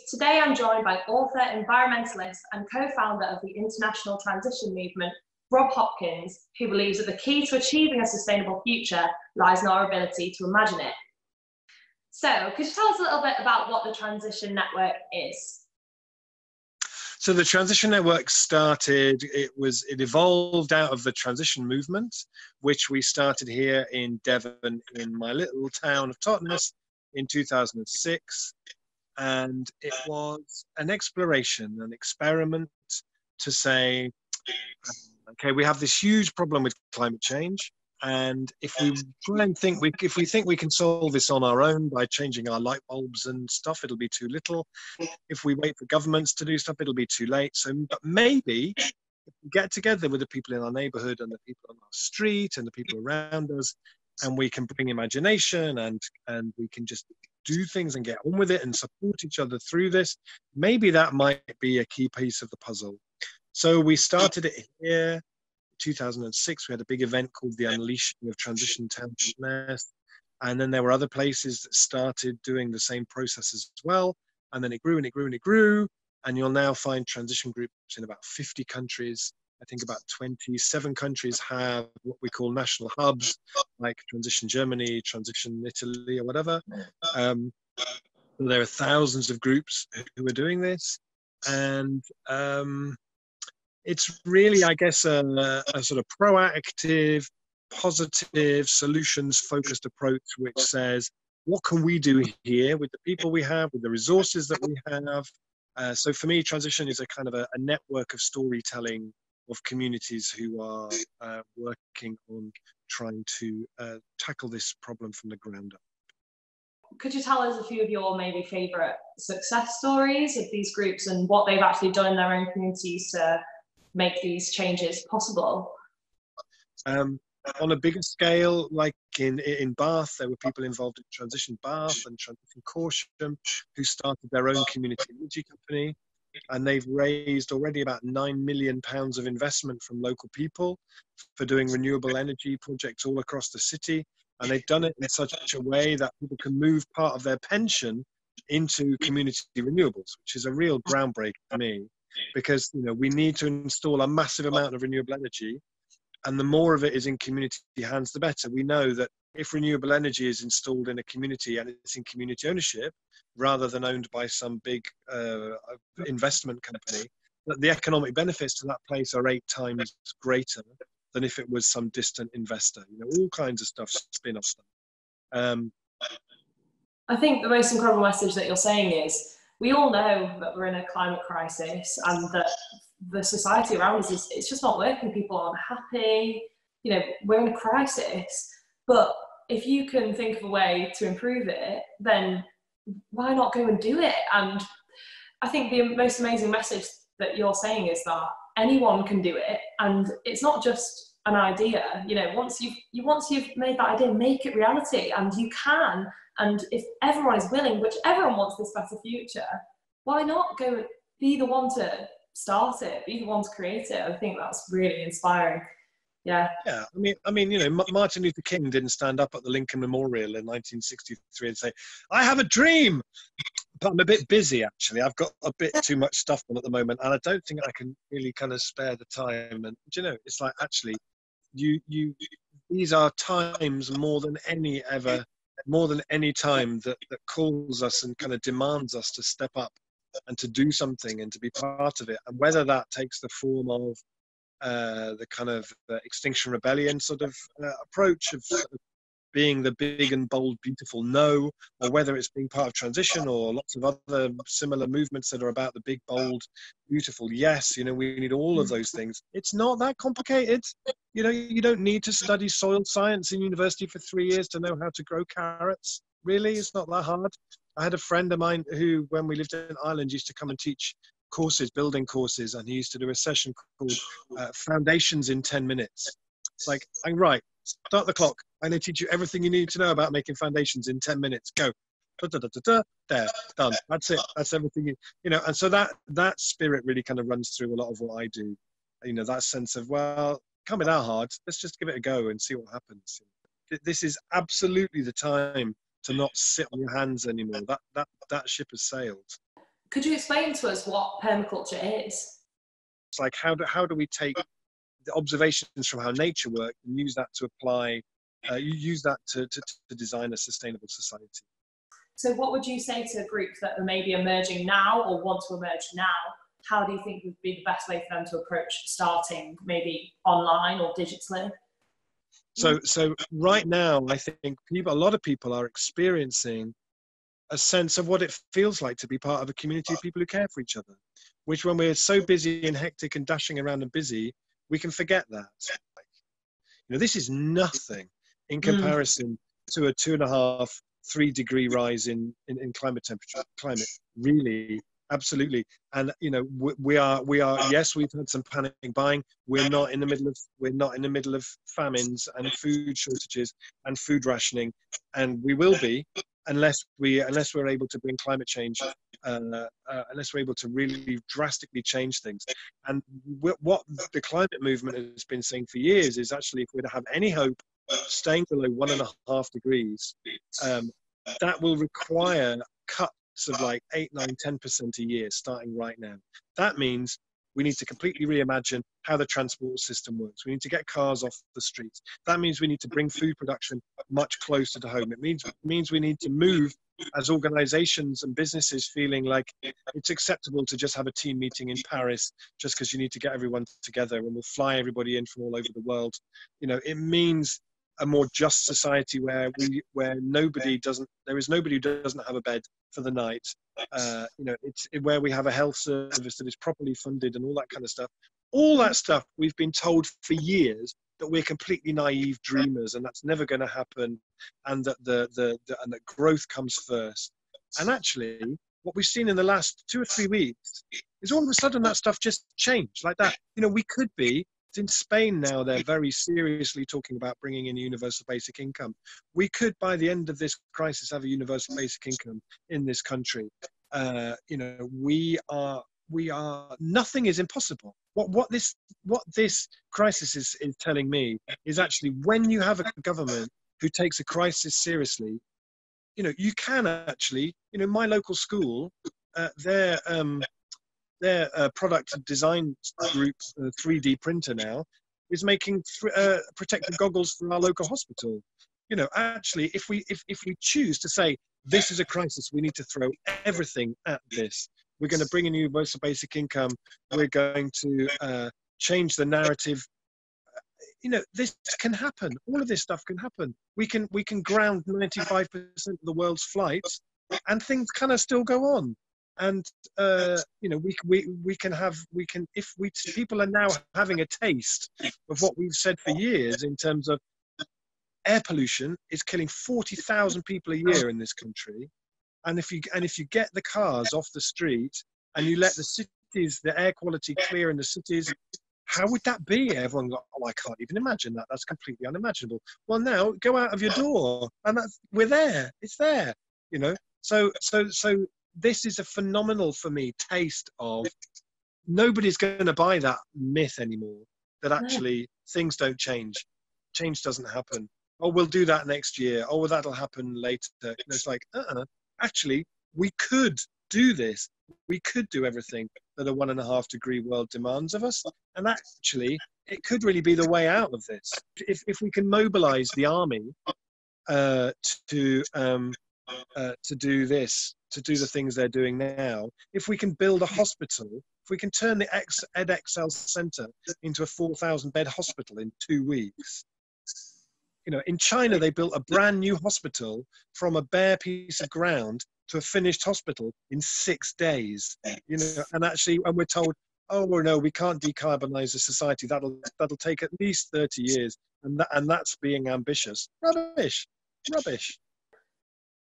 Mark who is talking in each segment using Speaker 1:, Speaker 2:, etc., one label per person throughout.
Speaker 1: Today I'm joined by author, environmentalist and co-founder of the international transition movement, Rob Hopkins, who believes that the key to achieving a sustainable future lies in our ability to imagine it. So, could you tell us a little bit about what the Transition Network is?
Speaker 2: So the Transition Network started, it evolved out of the transition movement, which we started here in Devon, in my little town of Totnes in 2006. And it was an exploration, an experiment to say, okay, we have this huge problem with climate change. And if we try and think, if we think we can solve this on our own by changing our light bulbs and stuff, it'll be too little. If we wait for governments to do stuff, it'll be too late. So, but maybe if we get together with the people in our neighborhood and the people on our street and the people around us, and we can bring imagination and we can just do things and get on with it and support each other through this, maybe that might be a key piece of the puzzle. So we started it here. 2006, we had a big event called the Unleashing of Transition Town Totnes, and then there were other places that started doing the same process as well, and then it grew and it grew and it grew, and you'll now find transition groups in about 50 countries. I think about 27 countries have what we call national hubs, like Transition Germany, Transition Italy, or whatever. There are thousands of groups who are doing this, and it's really, I guess, a sort of proactive, positive, solutions-focused approach, which says, what can we do here with the people we have, with the resources that we have? So for me, transition is a kind of a network of storytelling of communities who are working on trying to tackle this problem from the ground up.
Speaker 1: Could you tell us a few of your maybe favourite success stories of these groups and what they've actually done in their own communities to make these changes possible?
Speaker 2: On a bigger scale, like in Bath, there were people involved in Transition Bath and Transition Corsham who started their own community energy company, and they've raised already about £9 million of investment from local people for doing renewable energy projects all across the city. And they've done it in such a way that people can move part of their pension into community renewables, which is a real groundbreaker for me. Because we need to install a massive amount of renewable energy, and the more of it is in community hands, the better. We know that if renewable energy is installed in a community and it's in community ownership, rather than owned by some big investment company, that the economic benefits to that place are 8 times greater than if it was some distant investor. All kinds of stuff spin off stuff.
Speaker 1: I think the most incredible message that you're saying is, we all know that we're in a climate crisis and that the society around us it's just not working. People aren't happy. We're in a crisis. But if you can think of a way to improve it, then why not go and do it? And I think the most amazing message that you're saying is that anyone can do it, and it's not just an idea. Once you've made that idea, make it reality, and you can. And if everyone is willing, which everyone wants this better future, why not go and be the one to start it, be the one to create it? I think that's really inspiring. Yeah.
Speaker 2: Yeah. I mean, Martin Luther King didn't stand up at the Lincoln Memorial in 1963 and say, "I have a dream," but I'm a bit busy actually. I've got a bit too much stuff on at the moment, and I don't think I can really kind of spare the time. And it's like actually, these are times more than any time that calls us and kind of demands us to step up and to do something and to be part of it. And whether that takes the form of the kind of Extinction Rebellion sort of approach of being the big and bold, beautiful no, or whether it's being part of transition or lots of other similar movements that are about the big, bold, beautiful yes. We need all of those things. It's not that complicated. You don't need to study soil science in university for 3 years to know how to grow carrots. Really, it's not that hard. I had a friend of mine who, when we lived in Ireland, used to come and teach courses, building courses, and he used to do a session called Foundations in 10 minutes. It's like, right, start the clock. I'm going to teach you everything you need to know about making foundations in 10 minutes. Go. There, done. That's it. That's everything. And so that spirit really kind of runs through a lot of what I do. That sense of, well, can't be that hard. Let's just give it a go and see what happens. This is absolutely the time to not sit on your hands anymore. That ship has sailed.
Speaker 1: Could you explain to us what permaculture is?
Speaker 2: It's like, how do we take the observations from how nature works and use that to apply, you use that to design a sustainable society.
Speaker 1: So what would you say to groups that are maybe emerging now or want to emerge now? How do you think would be the best way for them to approach starting, maybe online or digitally?
Speaker 2: So right now, I think a lot of people are experiencing a sense of what it feels like to be part of a community of people who care for each other, which when we're so busy and hectic and dashing around and busy, we can forget that. You know, this is nothing in comparison to a 2.5, 3 degree rise in climate temperature. Climate, really, absolutely. And you know, we are. Yes, we've had some panic buying. We're not in the middle of famines and food shortages and food rationing, and we will be unless we're able to bring climate change. Unless we're able to really drastically change things. And what the climate movement has been saying for years is actually, if we're to have any hope staying below 1.5 degrees, that will require cuts of like 8, 9, 10% a year starting right now. That means we need to completely reimagine how the transport system works. We need to get cars off the streets. That means we need to bring food production much closer to home. It means we need to move as organizations and businesses feeling like it's acceptable to just have a team meeting in Paris just because you need to get everyone together, and we'll fly everybody in from all over the world. You know, it means a more just society where there is nobody who doesn't have a bed for the night. You know, it's where we have a health service that is properly funded and all that kind of stuff. All that stuff we've been told for years that we're completely naive dreamers and that's never going to happen, and that and that growth comes first. And actually, what we've seen in the last 2 or 3 weeks is all of a sudden that stuff just changed like that. You know, we could be. In Spain now, they're very seriously talking about bringing in a universal basic income. We could, by the end of this crisis, have a universal basic income in this country. You know, we are. Nothing is impossible. What this crisis is telling me is actually, when you have a government who takes a crisis seriously, you know, you can actually. You know, my local school, their product design group 3D printer now is making protective goggles for our local hospital. You know, actually, if we choose to say this is a crisis, we need to throw everything at this. We're going to bring in universal basic income. We're going to change the narrative. You know, this can happen. All of this stuff can happen. We can ground 95% of the world's flights, and things kind of still go on. And you know, people are now having a taste of what we've said for years in terms of air pollution is killing 40,000 people a year in this country. And if you get the cars off the street and you let the cities, the air quality clear in the cities, how would that be? Everyone got, oh, I can't even imagine that. That's completely unimaginable. Well, now go out of your door, and we're there. It's there. You know. So this is a phenomenal, for me, taste of nobody's going to buy that myth anymore, that actually things don't change. Change doesn't happen. Oh, we'll do that next year. Oh, well, that'll happen later. And it's like, actually, we could do this. We could do everything that a 1.5 degree world demands of us. And actually, it could really be the way out of this. If we can mobilize the army to do this, to do the things they're doing now, if we can build a hospital, if we can turn the EdXL Center into a 4,000 bed hospital in 2 weeks. You know, in China, they built a brand new hospital from a bare piece of ground to a finished hospital in 6 days. You know, and we're told, oh, well, no, we can't decarbonize the society. That'll take at least 30 years. And that's being ambitious. Rubbish.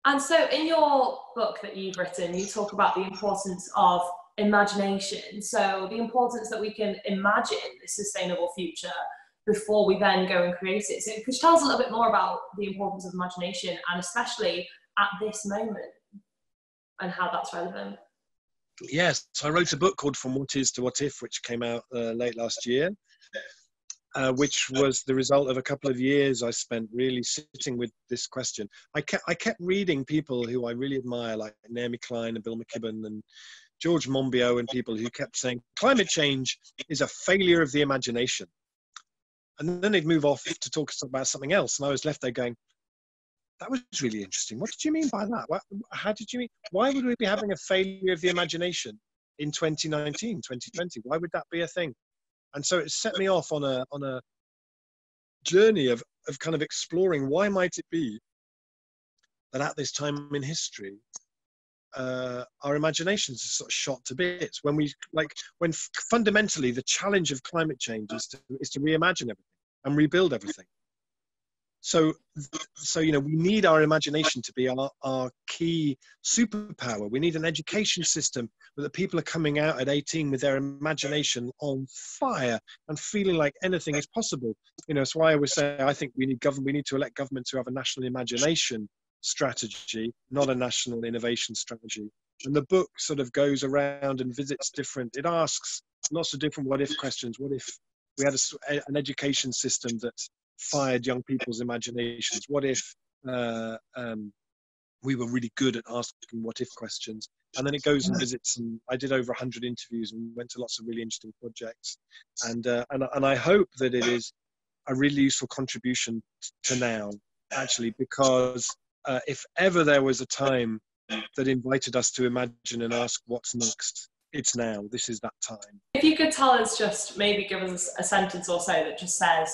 Speaker 1: And so in your book that you've written, you talk about the importance of imagination. So the importance that we can imagine a sustainable future before we then go and create it. So could you tell us a little bit more about the importance of imagination, and especially at this moment, and how that's relevant?
Speaker 2: Yes, I wrote a book called From What Is to What If, which came out late last year. which was the result of a couple of years I spent really sitting with this question. I kept reading people who I really admire, like Naomi Klein and Bill McKibben and George Monbiot, and people who kept saying climate change is a failure of the imagination. And then they'd move off to talk about something else. And I was left there going, that was really interesting. What did you mean by that? How did you mean? Why would we be having a failure of the imagination in 2019, 2020? Why would that be a thing? And so it set me off on a journey of kind of exploring why might it be that at this time in history, our imaginations are sort of shot to bits when fundamentally the challenge of climate change is to reimagine everything and rebuild everything. So we need our imagination to be our key superpower. We need an education system where the people are coming out at 18 with their imagination on fire and feeling like anything is possible. It's why I always say I think we need to elect government to have a national imagination strategy, not a national innovation strategy. And the book sort of goes around and visits it asks lots of different what if questions. What if we had an education system that fired young people's imaginations? What if we were really good at asking what if questions? And then it goes and visits, and I did over 100 interviews and went to lots of really interesting projects. And I hope that it is a really useful contribution to now, actually, because if ever there was a time that invited us to imagine and ask what's next, it's now. This is that time.
Speaker 1: If you could tell us, just maybe give us a sentence or so that just says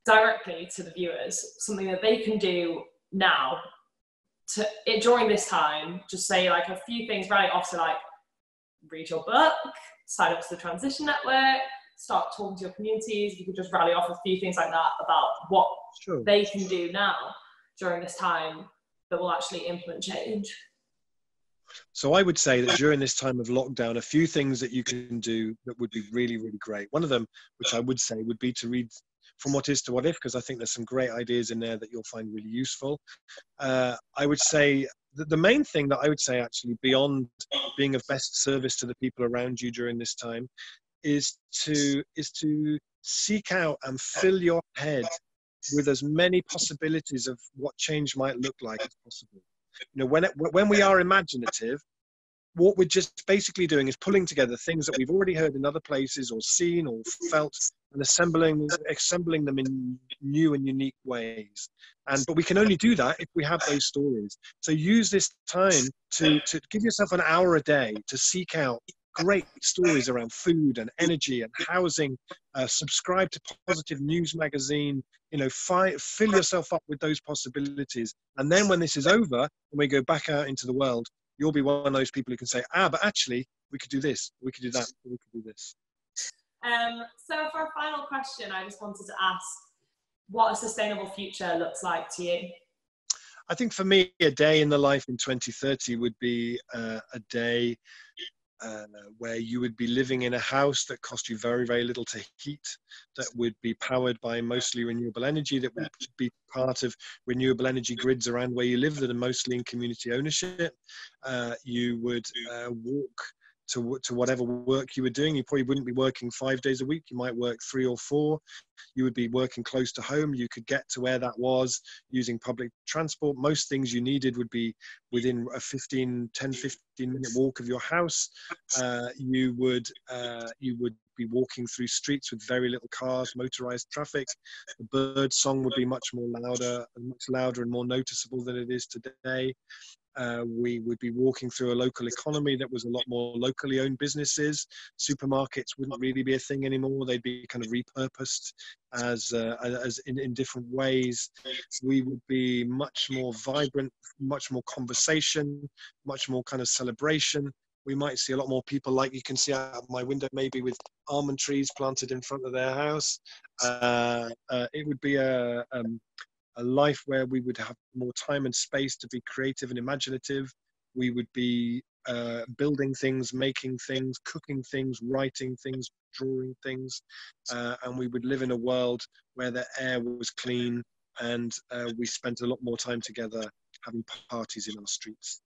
Speaker 1: directly to the viewers something that they can do now during this time, just say like a few things right off. So like, read your book, sign up to the Transition Network, start talking to your communities. You could just rally off a few things like that about what they can do now during this time that will actually implement change.
Speaker 2: So I would say that during this time of lockdown, a few things that you can do that would be really, really great. One of them, which I would say, would be to read From What Is to What If, because I think there's some great ideas in there that you'll find really useful. I would say that the main thing that I would say, actually, beyond being of best service to the people around you during this time, is to seek out and fill your head with as many possibilities of what change might look like as possible. When we are imaginative, what we're just basically doing is pulling together things that we've already heard in other places or seen or felt and assembling them in new and unique ways. But we can only do that if we have those stories. So use this time to give yourself an hour a day to seek out great stories around food and energy and housing. Subscribe to Positive News magazine. Fill yourself up with those possibilities. And then when this is over and we go back out into the world, you'll be one of those people who can say, but actually, we could do this, we could do that, we could do this.
Speaker 1: So for a final question, I just wanted to ask what a sustainable future looks like to you.
Speaker 2: I think for me, a day in the life in 2030 would be a day where you would be living in a house that cost you very, very little to heat, that would be powered by mostly renewable energy, that would be part of renewable energy grids around where you live that are mostly in community ownership. You would walk to whatever work you were doing. You probably wouldn't be working 5 days a week. You might work 3 or 4. You would be working close to home. You could get to where that was using public transport. Most things you needed would be within a 10, 15-minute walk of your house. You would be walking through streets with very little cars, motorized traffic. The bird song would be much louder and more noticeable than it is today. We would be walking through a local economy that was a lot more locally owned businesses. Supermarkets wouldn't really be a thing anymore. They'd be kind of repurposed as in different ways. We would be much more vibrant, much more conversation, much more kind of celebration. We might see a lot more people, like you can see out of my window, maybe with almond trees planted in front of their house. It would be a life where we would have more time and space to be creative and imaginative. We would be building things, making things, cooking things, writing things, drawing things, and we would live in a world where the air was clean and we spent a lot more time together having parties in our streets.